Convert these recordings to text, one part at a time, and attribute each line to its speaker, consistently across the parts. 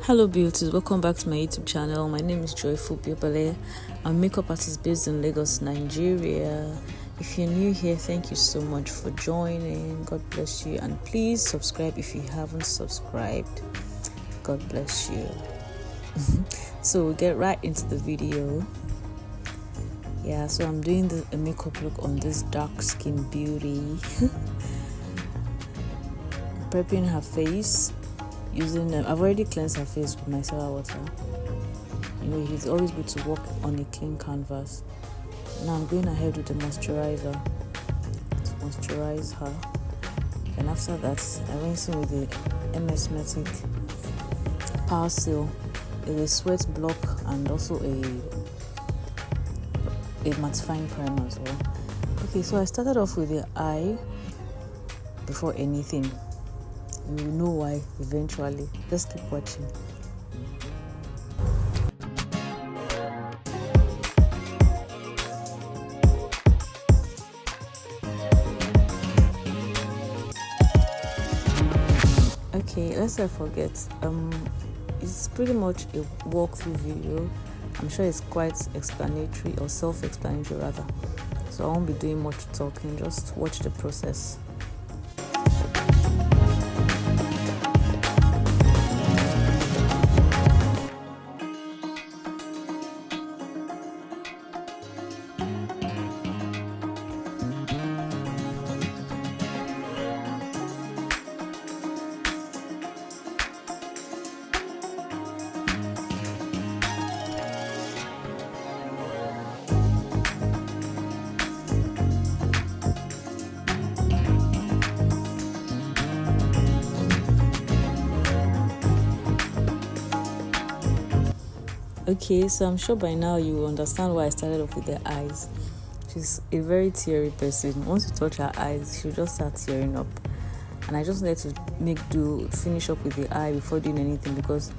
Speaker 1: Hello beauties, welcome back to my YouTube channel. My name is Joyful BEAUTIES. I'm a makeup artist based in Lagos, Nigeria. If you're new here, thank you so much for joining. God bless you, and please subscribe if you haven't subscribed. God bless you. So we'll get right into the video. So I'm doing a makeup look on this dark skin beauty. Prepping her face using them. I've already cleansed her face with micellar water. It's always good to work on a clean canvas. Now I'm going ahead with the moisturizer to moisturize her. And after that, I went in with the MS Matic Power Seal, a sweat block, and also a mattifying primer as well. Okay, so I started off with the eye before anything. You will know why eventually. Just keep watching. Okay, lest I forget, it's pretty much a walkthrough video. I'm sure it's quite explanatory, or self-explanatory rather. So I won't be doing much talking, just watch the process. Okay, so I'm sure by now you will understand why I started off with the eyes. She's a very teary person. Once you touch her eyes, she'll just start tearing up. And I just wanted to finish up with the eye before doing anything, because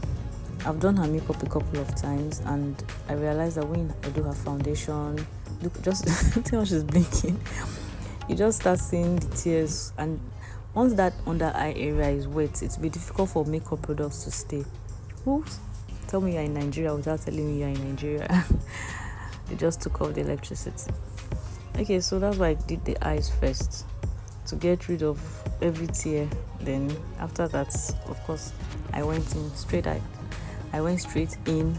Speaker 1: I've done her makeup a couple of times and I realized that when I do her foundation, look, just see how she's blinking. You just start seeing the tears, and once that under eye area is wet, it's be difficult for makeup products to stay. Oops. Tell me you're in Nigeria without telling me you're in Nigeria. They just took off the electricity. Okay, so that's why I did the eyes first, to get rid of every tear. Then after that, of course, I went straight in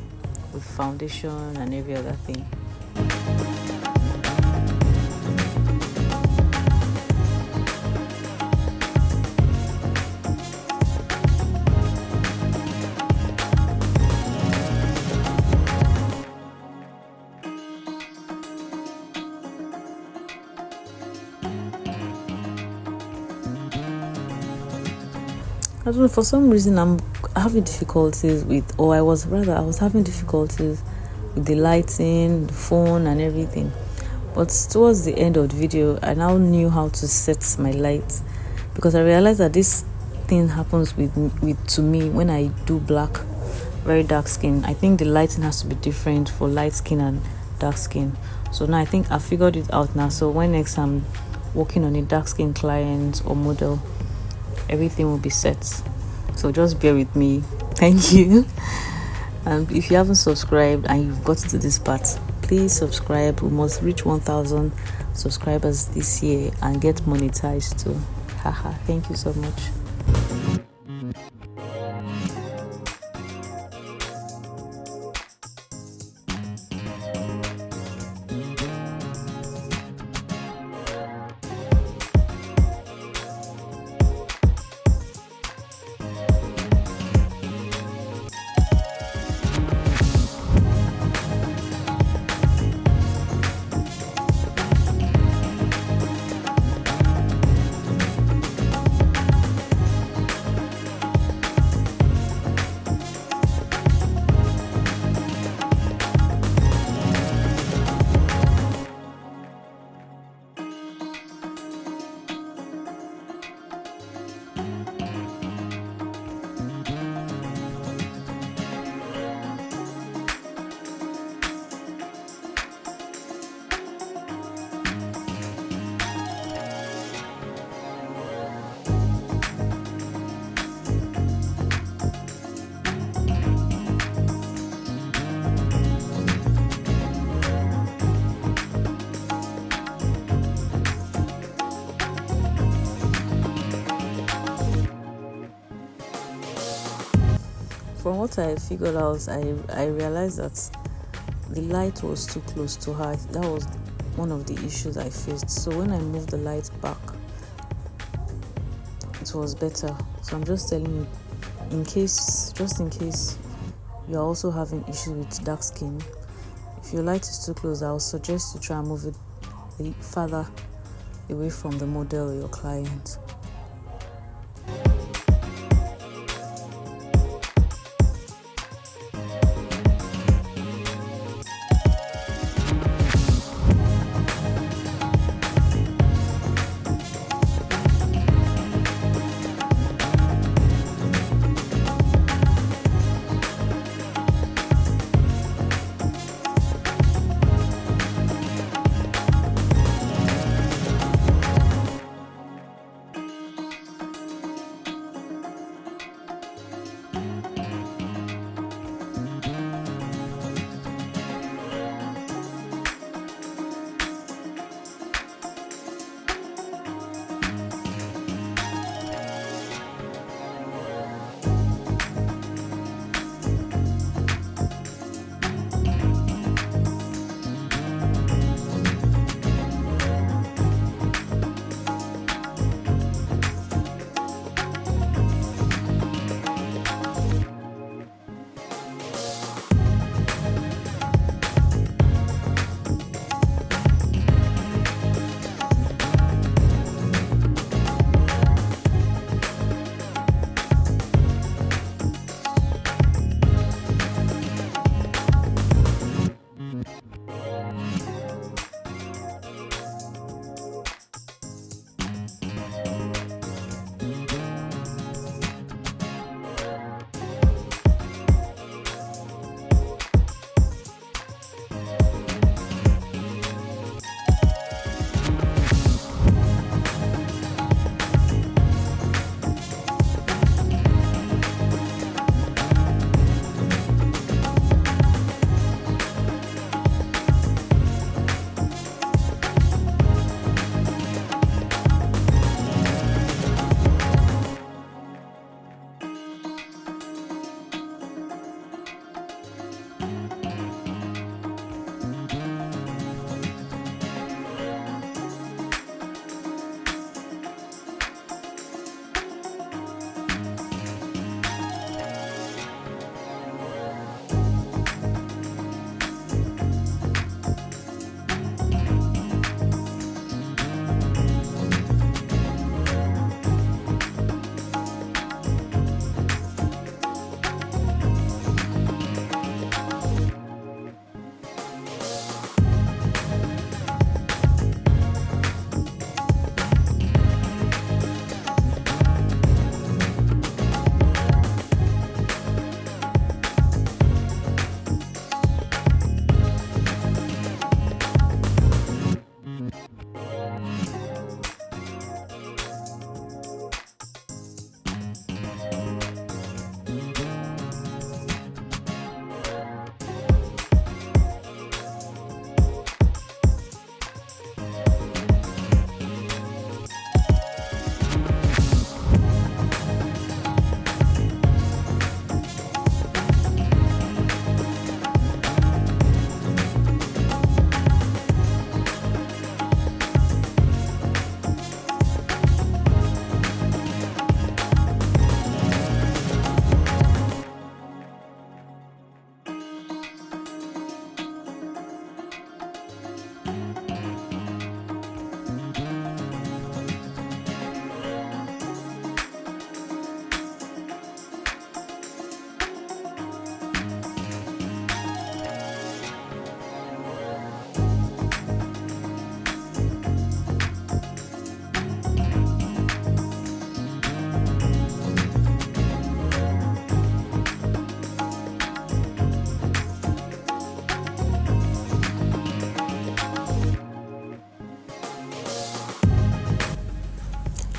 Speaker 1: with foundation and every other thing. I don't know, for some reason I'm having difficulties with, I was having difficulties with the lighting, the phone and everything. But towards the end of the video, I now knew how to set my light, because I realized that this thing happens to me when I do black, very dark skin. I think the lighting has to be different for light skin and dark skin. So now I think I figured it out now. So when next I'm working on a dark skin client or model, everything will be set. So just bear with me. Thank you. And if you haven't subscribed and you've gotten to this part, please subscribe. We must reach 1,000 subscribers this year and get monetized too. Haha, thank you so much. from what I figured out, I realized that the light was too close to her. That was one of the issues I faced. So when I moved the light back, it was better. So I'm just telling you, just in case you're also having issues with dark skin, if your light is too close, I'll suggest you try and move it further away from the model or your client.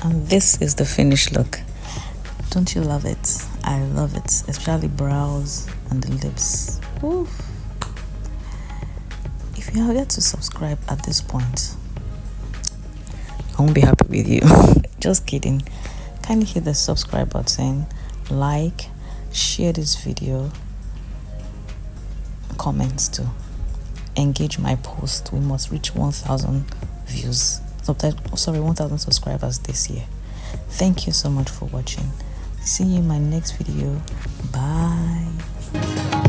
Speaker 1: And this is the finished look. Don't you love it? I love it, especially brows and the lips. Oof. If you have yet to subscribe at this point, I won't be happy with you. Just kidding. Kindly hit the subscribe button, like, share this video, comments too, engage my post. We must reach 1,000 views, 1,000 subscribers this year. Thank you so much for watching. See you in my next video. Bye.